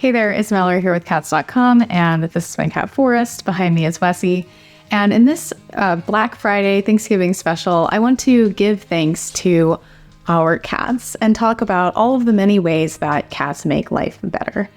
Hey there, it's Mallory here with Cats.com, and this is my cat Forrest. Behind me is Wessie. And in this Black Friday Thanksgiving special, I want to give thanks to our cats and talk about all of the many ways that cats make life better.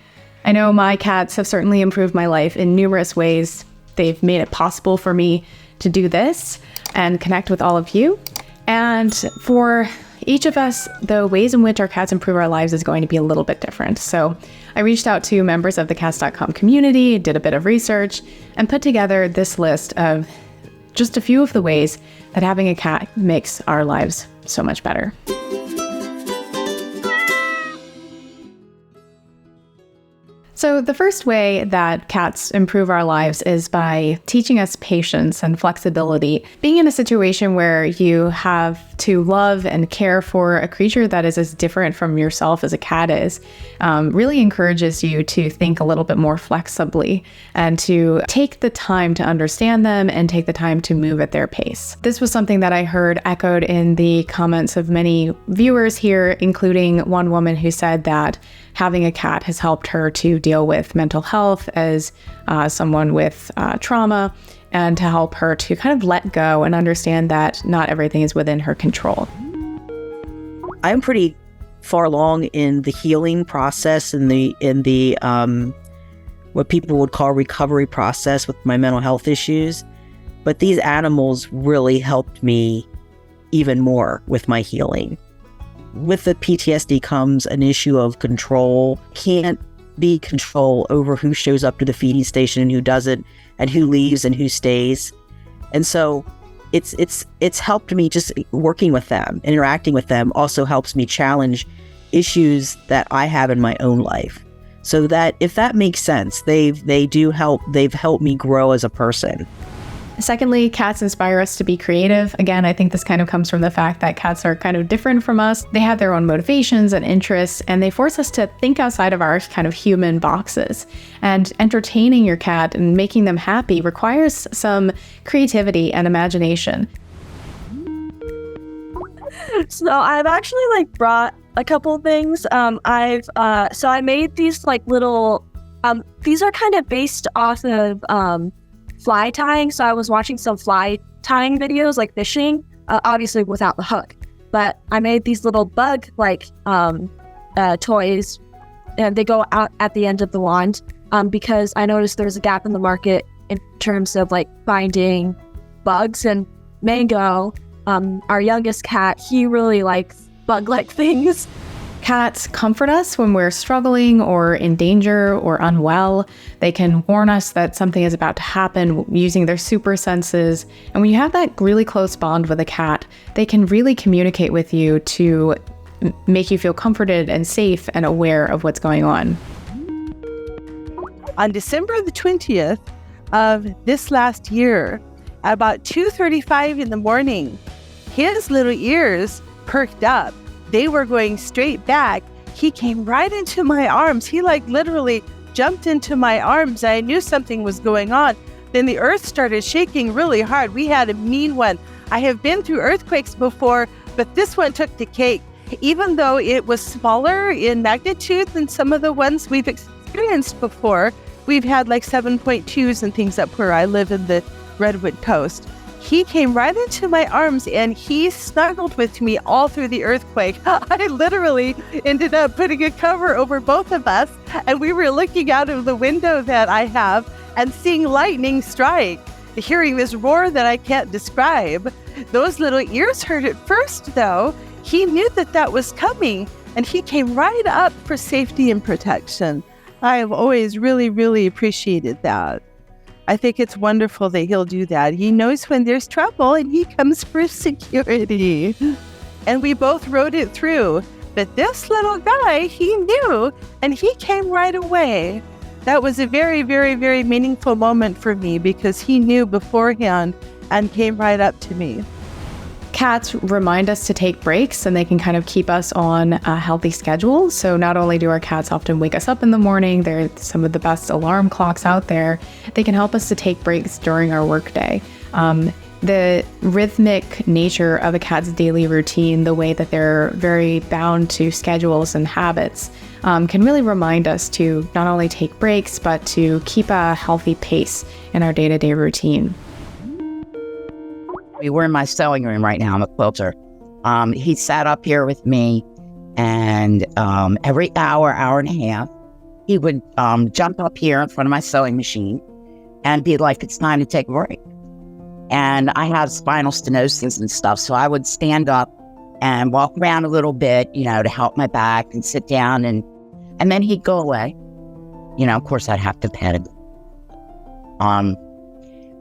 I know my cats have certainly improved my life in numerous ways. They've made it possible for me to do this and connect with all of you. And for each of us, the ways in which our cats improve our lives is going to be a little bit different. So I reached out to members of the Cats.com community, did a bit of research, and put together this list of just a few of the ways that having a cat makes our lives so much better. So the first way that cats improve our lives is by teaching us patience and flexibility. Being in a situation where you have to love and care for a creature that is as different from yourself as a cat is, really encourages you to think a little bit more flexibly and to take the time to understand them and take the time to move at their pace. This was something that I heard echoed in the comments of many viewers here, including one woman who said that having a cat has helped her to deal with mental health as someone with trauma, and to help her to kind of let go and understand that not everything is within her control. I'm pretty far along in the healing process, in the what people would call recovery process with my mental health issues. But these animals really helped me even more with my healing. With the PTSD comes an issue of control. Can't be control over who shows up to the feeding station and who doesn't, and who leaves and who stays. And so it's helped me. Just working with them, interacting with them also helps me challenge issues that I have in my own life. So that, if that makes sense, they've helped me grow as a person. Secondly, cats inspire us to be creative. Again, I think this kind of comes from the fact that cats are kind of different from us. They have their own motivations and interests, and they force us to think outside of our kind of human boxes. And entertaining your cat and making them happy requires some creativity and imagination. So I've actually brought a couple of things. I made these little, these are kind of based off of fly tying. So I was watching some fly tying videos, like fishing, obviously without the hook. But I made these little bug toys, and they go out at the end of the wand because I noticed there's a gap in the market in terms of finding bugs. And Mango, our youngest cat, he really likes bug-like things. Cats comfort us when we're struggling or in danger or unwell. They can warn us that something is about to happen using their super senses. And when you have that really close bond with a cat, they can really communicate with you to make you feel comforted and safe and aware of what's going on. On December the 20th of this last year, at about 2:35 in the morning, his little ears perked up. They were going straight back. He came right into my arms. He literally jumped into my arms. I knew something was going on. Then the earth started shaking really hard. We had a mean one. I have been through earthquakes before, but this one took the cake. Even though it was smaller in magnitude than some of the ones we've experienced before, we've had 7.2s and things up where I live in the Redwood Coast. He came right into my arms and he snuggled with me all through the earthquake. I literally ended up putting a cover over both of us, and we were looking out of the window that I have and seeing lightning strike, hearing this roar that I can't describe. Those little ears hurt at first, though. He knew that was coming, and he came right up for safety and protection. I have always really, really appreciated that. I think it's wonderful that he'll do that. He knows when there's trouble and he comes for security. And we both rode it through. But this little guy, he knew, and he came right away. That was a very, very, very meaningful moment for me because he knew beforehand and came right up to me. Cats remind us to take breaks, and they can kind of keep us on a healthy schedule. So not only do our cats often wake us up in the morning, they're some of the best alarm clocks out there. They can help us to take breaks during our workday. The rhythmic nature of a cat's daily routine, the way that they're very bound to schedules and habits, can really remind us to not only take breaks, but to keep a healthy pace in our day-to-day routine. We're in my sewing room right now. I'm a quilter. He sat up here with me, and every hour and a half, he would jump up here in front of my sewing machine and be like, it's time to take a break. And I have spinal stenosis and stuff, so I would stand up and walk around a little bit, to help my back, and sit down, and then he'd go away. Of course, I'd have to pet him.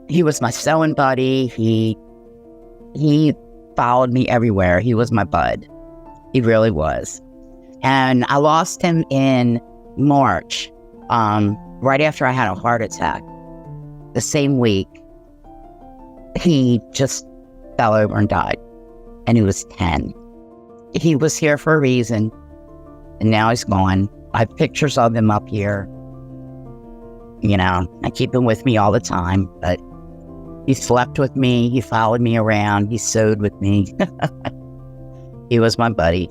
He was my sewing buddy. He followed me everywhere. He was my bud. He really was. And I lost him in March, right after I had a heart attack. The same week, he just fell over and died. And he was 10. He was here for a reason, and now he's gone. I have pictures of him up here. I keep him with me all the time, but he slept with me, he followed me around, he sewed with me. He was my buddy.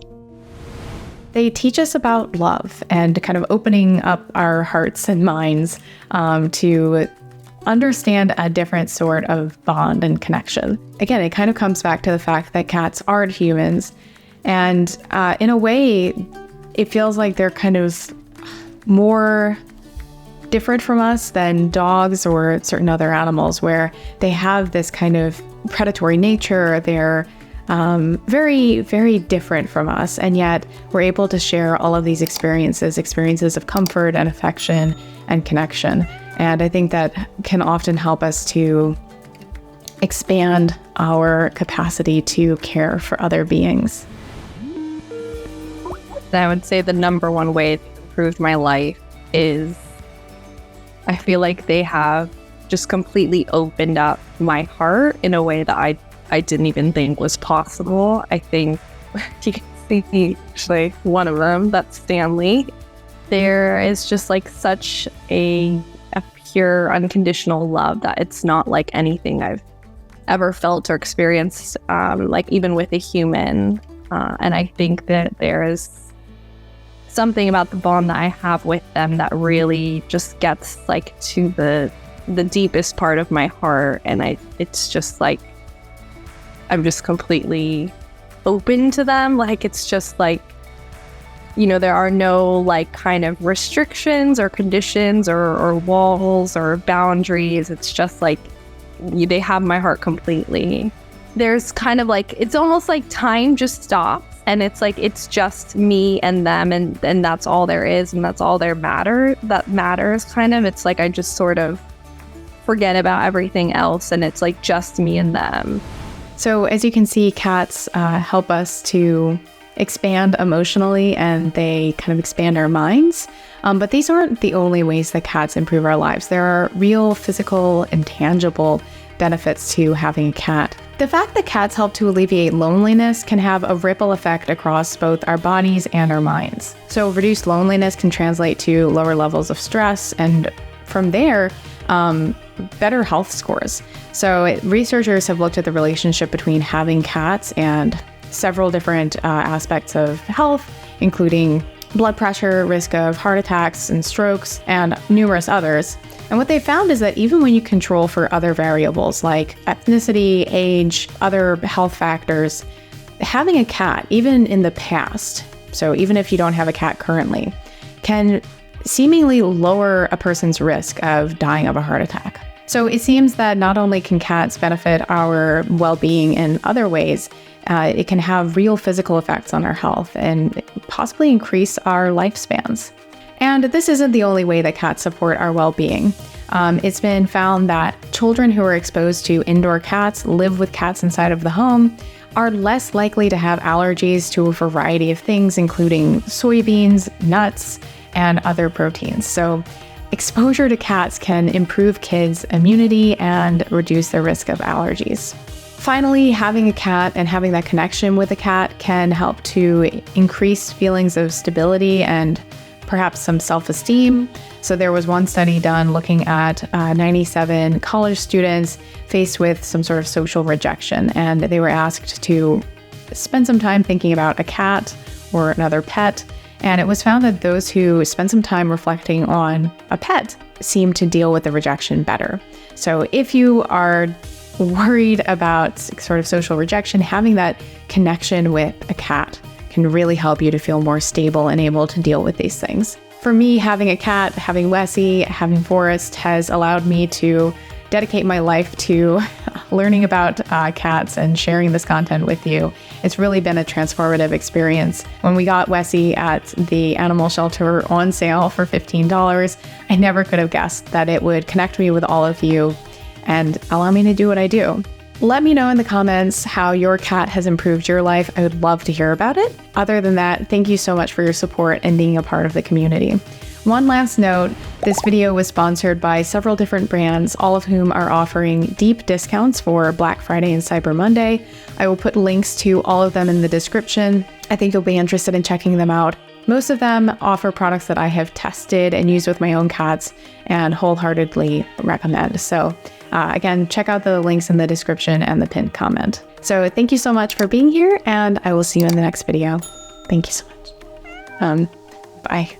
They teach us about love and kind of opening up our hearts and minds to understand a different sort of bond and connection. Again, it kind of comes back to the fact that cats aren't humans. And in a way, it feels like they're kind of more different from us than dogs or certain other animals, where they have this kind of predatory nature. They're very, very different from us. And yet we're able to share all of these experiences of comfort and affection and connection. And I think that can often help us to expand our capacity to care for other beings. I would say the number one way it improved my life is I feel like they have just completely opened up my heart in a way that I didn't even think was possible. I think you can see actually one of them, that's Stanley. There is just like such a pure unconditional love that it's not like anything I've ever felt or experienced, like even with a human. And I think that there is something about the bond that I have with them that really just gets like to the deepest part of my heart. And it's just like, I'm just completely open to them. Like, it's just like, there are no like kind of restrictions or conditions or walls or boundaries. It's just like, they have my heart completely. There's kind of like, it's almost like time just stops. And it's like, it's just me and them, and that's all there is, and that's all that matters kind of. It's like I just sort of forget about everything else, and it's like just me and them. So as you can see, cats help us to expand emotionally, and they kind of expand our minds. But these aren't the only ways that cats improve our lives. There are real physical and tangible benefits to having a cat. The fact that cats help to alleviate loneliness can have a ripple effect across both our bodies and our minds. So reduced loneliness can translate to lower levels of stress, and from there, better health scores. So researchers have looked at the relationship between having cats and several different aspects of health, including blood pressure, risk of heart attacks and strokes, and numerous others. And what they found is that even when you control for other variables like ethnicity, age, other health factors, having a cat, even in the past, so even if you don't have a cat currently, can seemingly lower a person's risk of dying of a heart attack. So it seems that not only can cats benefit our well-being in other ways, it can have real physical effects on our health and possibly increase our lifespans. And this isn't the only way that cats support our well-being. It's been found that children who are exposed to indoor cats, live with cats inside of the home, are less likely to have allergies to a variety of things, including soybeans, nuts, and other proteins. So exposure to cats can improve kids' immunity and reduce their risk of allergies. Finally, having a cat and having that connection with a cat can help to increase feelings of stability and perhaps some self-esteem. So there was one study done looking at 97 college students faced with some sort of social rejection, and they were asked to spend some time thinking about a cat or another pet And it was found that those who spend some time reflecting on a pet seem to deal with the rejection better. So if you are worried about sort of social rejection, having that connection with a cat can really help you to feel more stable and able to deal with these things. For me, having a cat, having Wessie, having Forrest has allowed me to dedicate my life to learning about cats and sharing this content with you. It's really been a transformative experience. When we got Wessie at the animal shelter on sale for $15, I never could have guessed that it would connect me with all of you and allow me to do what I do. Let me know in the comments how your cat has improved your life. I would love to hear about it. Other than that, thank you so much for your support and being a part of the community. One last note, this video was sponsored by several different brands, all of whom are offering deep discounts for Black Friday and Cyber Monday. I will put links to all of them in the description. I think you'll be interested in checking them out. Most of them offer products that I have tested and used with my own cats and wholeheartedly recommend. So again, check out the links in the description and the pinned comment. So thank you so much for being here, and I will see you in the next video. Thank you so much. Bye.